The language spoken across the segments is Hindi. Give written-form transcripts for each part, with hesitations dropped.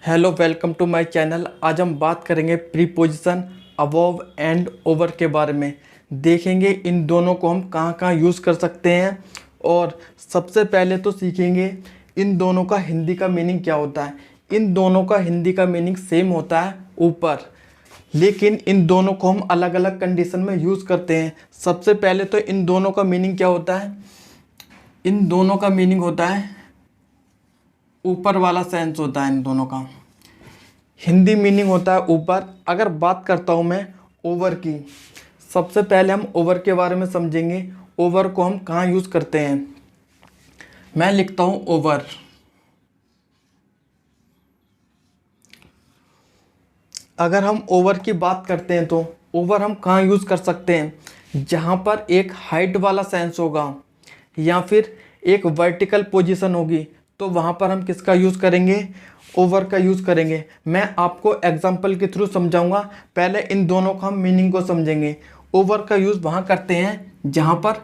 Hello, welcome to my channel. आज हम बात करेंगे प्रीपोजिशन अबव एंड ओवर के बारे में। देखेंगे इन दोनों को हम कहाँ कहाँ यूज़ कर सकते हैं और सबसे पहले तो सीखेंगे इन दोनों का हिंदी का मीनिंग क्या होता है। इन दोनों का हिंदी का मीनिंग सेम होता है ऊपर, लेकिन इन दोनों को हम अलग अलग कंडीशन में यूज़ करते हैं। सबसे पहले तो इन दोनों का मीनिंग क्या होता है। इन दोनों का मीनिंग होता है ऊपर वाला सेंस होता है। इन दोनों का हिंदी मीनिंग होता है ऊपर। अगर बात करता हूँ मैं ओवर की, सबसे पहले हम ओवर के बारे में समझेंगे। ओवर को हम कहाँ यूज़ करते हैं। मैं लिखता हूँ ओवर। अगर हम ओवर की बात करते हैं तो ओवर हम कहाँ यूज़ कर सकते हैं। जहाँ पर एक हाइट वाला सेंस होगा या फिर एक वर्टिकल पोजीशन होगी, तो वहाँ पर हम किसका यूज़ करेंगे, ओवर का यूज़ करेंगे। मैं आपको एग्जांपल के थ्रू समझाऊंगा। पहले इन दोनों का हम मीनिंग को समझेंगे। ओवर का यूज़ वहाँ करते हैं जहाँ पर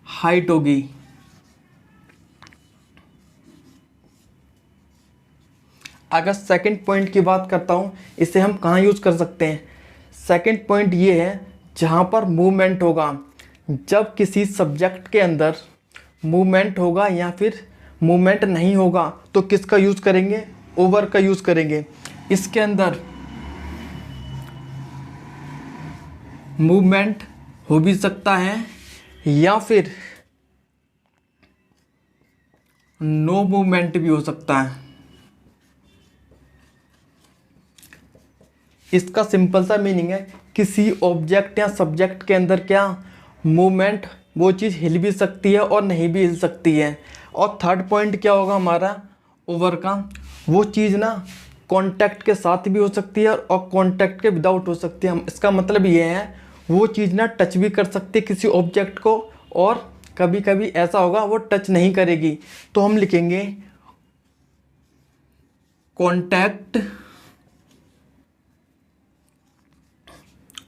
हाइट होगी। अगर सेकंड पॉइंट की बात करता हूँ, इसे हम कहाँ यूज़ कर सकते हैं। सेकंड पॉइंट ये है जहाँ पर मूवमेंट होगा। जब किसी सब्जेक्ट के अंदर मूवमेंट होगा या फिर मूवमेंट नहीं होगा, तो किसका यूज़ करेंगे, ओवर का यूज़ करेंगे। इसके अंदर मूवमेंट हो भी सकता है या फिर नो मूवमेंट भी हो सकता है। इसका सिंपल सा मीनिंग है किसी ऑब्जेक्ट या सब्जेक्ट के अंदर क्या मूवमेंट, वो चीज़ हिल भी सकती है और नहीं भी हिल सकती है। और थर्ड पॉइंट क्या होगा हमारा ओवर का, वो चीज़ ना कांटेक्ट के साथ भी हो सकती है और कांटेक्ट के विदाउट हो सकती है। इसका मतलब ये है वो चीज़ ना टच भी कर सकती है किसी ऑब्जेक्ट को, और कभी कभी ऐसा होगा वो टच नहीं करेगी। तो हम लिखेंगे कांटेक्ट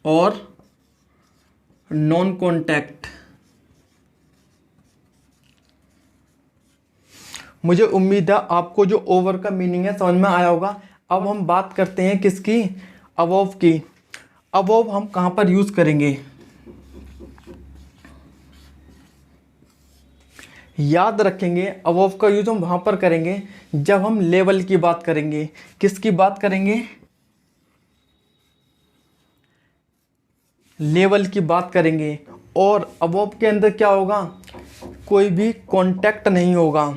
और नॉन कांटेक्ट। मुझे उम्मीद है आपको जो ओवर का मीनिंग है समझ में आया होगा। अब हम बात करते हैं किसकी, अबव की। अबव हम कहाँ पर यूज़ करेंगे, याद रखेंगे अबव का यूज़ हम वहाँ पर करेंगे जब हम लेवल की बात करेंगे। किसकी बात करेंगे, लेवल की बात करेंगे। और अबव के अंदर क्या होगा, कोई भी कांटेक्ट नहीं होगा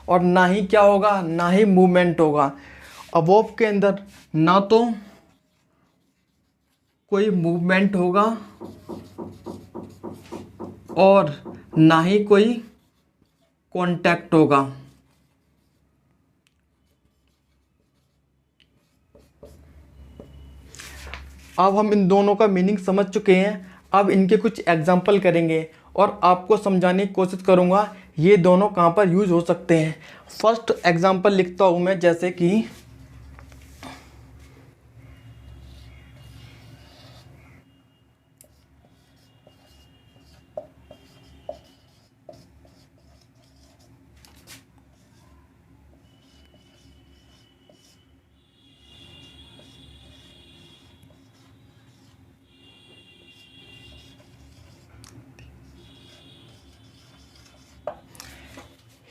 और ना ही क्या होगा, ना ही मूवमेंट होगा। अबव के अंदर ना तो कोई मूवमेंट होगा और ना ही कोई कांटेक्ट होगा। अब हम इन दोनों का मीनिंग समझ चुके हैं। अब इनके कुछ एग्जाम्पल करेंगे और आपको समझाने की कोशिश करूँगा ये दोनों कहाँ पर यूज़ हो सकते हैं। फर्स्ट एग्जाम्पल लिखता हूँ मैं, जैसे कि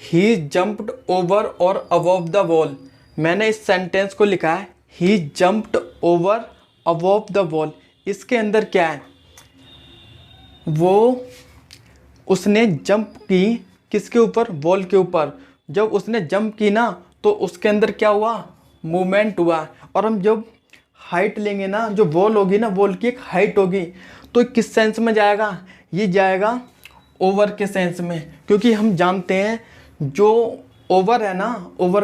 ही जंप्ड ओवर और अबव द वॉल। मैंने इस सेंटेंस को लिखा है he jumped over above the wall. इसके अंदर क्या है, वो उसने जंप की किसके ऊपर, वॉल के ऊपर। जब उसने जंप की ना तो उसके अंदर क्या हुआ, मूवमेंट हुआ। और हम जब हाइट लेंगे ना, जो वॉल होगी ना, वॉल की एक हाइट होगी, तो किस सेंस में जाएगा, ये जाएगा ओवर के सेंस में। क्योंकि हम जानते हैं जो ओवर है ना, ओवर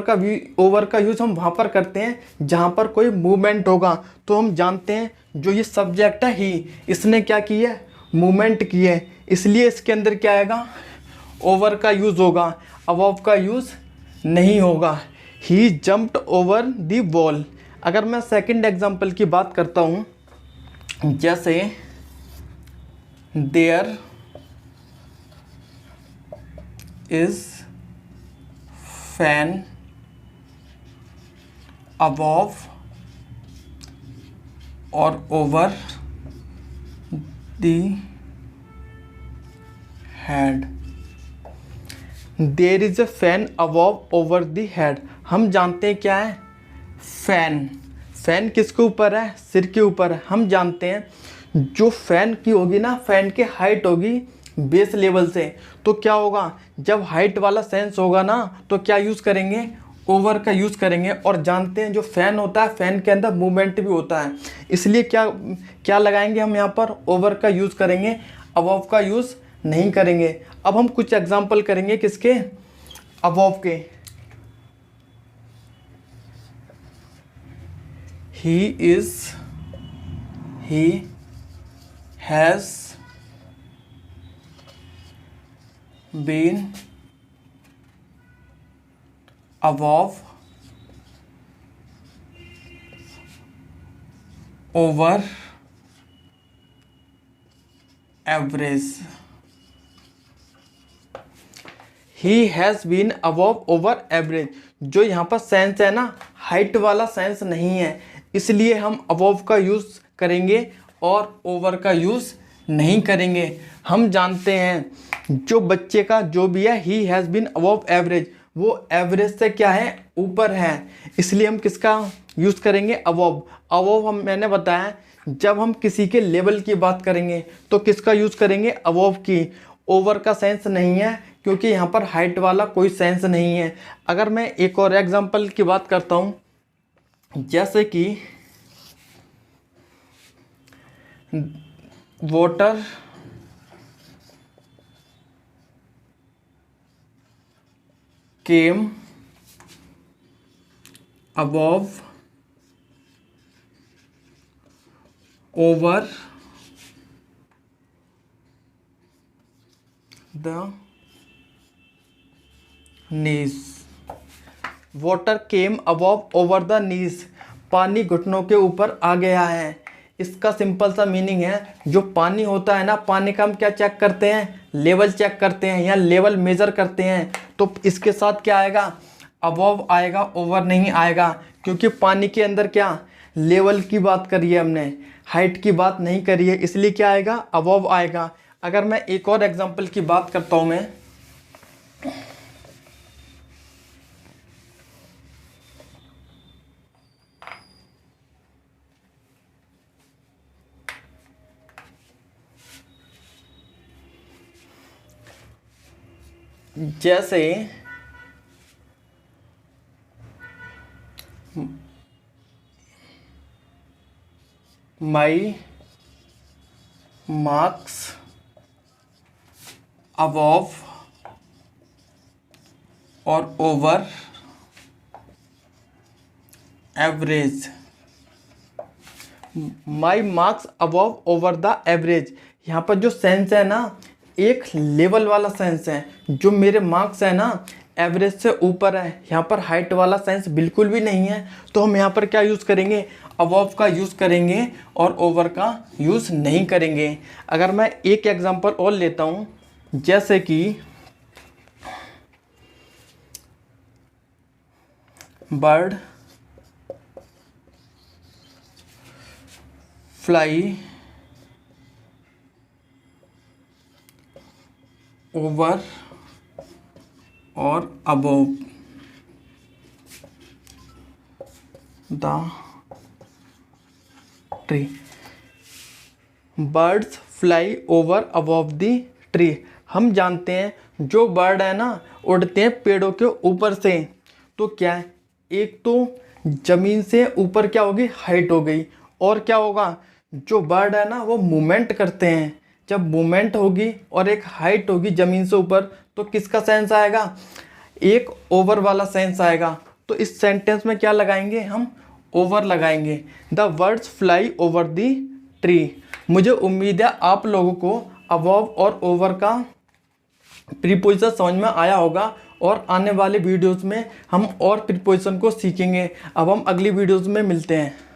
का यूज़ हम वहाँ पर करते हैं जहाँ पर कोई मूवमेंट होगा। तो हम जानते हैं जो ये सब्जेक्ट है ही, इसने क्या की है, मूवमेंट की है, इसलिए इसके अंदर क्या आएगा, ओवर का यूज़ होगा, अबव का यूज़ नहीं होगा। He jumped over the wall. अगर मैं सेकंड एग्जांपल की बात करता हूँ, जैसे there is fan above or over the head. There is a fan above over the head. हम जानते हैं क्या है फैन. फैन किसके ऊपर है? सिर के ऊपर है. हम जानते हैं जो फैन की होगी ना, फैन की हाइट होगी बेस लेवल से, तो क्या होगा, जब हाइट वाला सेंस होगा ना तो क्या यूज़ करेंगे, ओवर का यूज़ करेंगे. और जानते हैं जो फैन होता है, फैन के अंदर मूवमेंट भी होता है, इसलिए क्या क्या लगाएंगे हम यहाँ पर, ओवर का यूज़ करेंगे, अबव का यूज़ नहीं करेंगे. अब हम कुछ एग्जांपल करेंगे किसके, अबव के. he has been above over average. He has been above over average. जो यहाँ पर सेंस है ना, हाइट वाला सेंस नहीं है, इसलिए हम अबव का यूज़ करेंगे और ओवर का यूज़ नहीं करेंगे. हम जानते हैं जो बच्चे का जो भी है, he has been above average, वो एवरेज से क्या है, ऊपर है, इसलिए हम किसका यूज़ करेंगे, अबव. अबव हम मैंने बताया जब हम किसी के लेवल की बात करेंगे तो किसका यूज़ करेंगे, अबव की. ओवर का सेंस नहीं है क्योंकि यहाँ पर हाइट वाला कोई सेंस नहीं है. अगर मैं एक और एग्जांपल की बात करता हूँ, जैसे कि water came above over the knees. Water came above over the knees, पानी घुटनों के ऊपर आ गया है. इसका सिंपल सा मीनिंग है, जो पानी होता है ना, पानी का हम क्या चेक करते हैं, लेवल चेक करते हैं या लेवल मेज़र करते हैं. तो इसके साथ क्या आएगा, अबव आएगा, ओवर नहीं आएगा, क्योंकि पानी के अंदर क्या लेवल की बात करी है हमने, हाइट की बात नहीं करी है, इसलिए क्या आएगा, अबव आएगा. अगर मैं एक और एग्जांपल की बात करता हूँ, मैं जैसे माई मार्क्स अबव और over average. My marks above over the average, यहाँ पर जो सेंस है ना, एक लेवल वाला सेंस है. जो मेरे मार्क्स है ना, एवरेज से ऊपर है, यहाँ पर हाइट वाला सेंस बिल्कुल भी नहीं है. तो हम यहाँ पर क्या यूज़ करेंगे, अबव का यूज़ करेंगे और ओवर का यूज़ नहीं करेंगे. अगर मैं एक एग्जांपल और लेता हूँ, जैसे कि बर्ड फ्लाई ओवर और above the tree. Birds fly over above the tree. हम जानते हैं जो बर्ड है ना, उड़ते हैं पेड़ों के ऊपर से. तो क्या है, एक तो ज़मीन से ऊपर क्या होगी, हाइट हो गई, और क्या होगा, जो बर्ड है ना वो मूवमेंट करते हैं. जब मूवमेंट होगी और एक हाइट होगी ज़मीन से ऊपर, तो किसका सेंस आएगा, एक ओवर वाला सेंस आएगा. तो इस सेंटेंस में क्या लगाएंगे हम, ओवर लगाएंगे. The birds fly over the tree. मुझे उम्मीद है आप लोगों को अबव और ओवर का प्रीपोजिशन समझ में आया होगा, और आने वाले वीडियोस में हम और प्रीपोजिशन को सीखेंगे. अब हम अगली वीडियोस में मिलते हैं.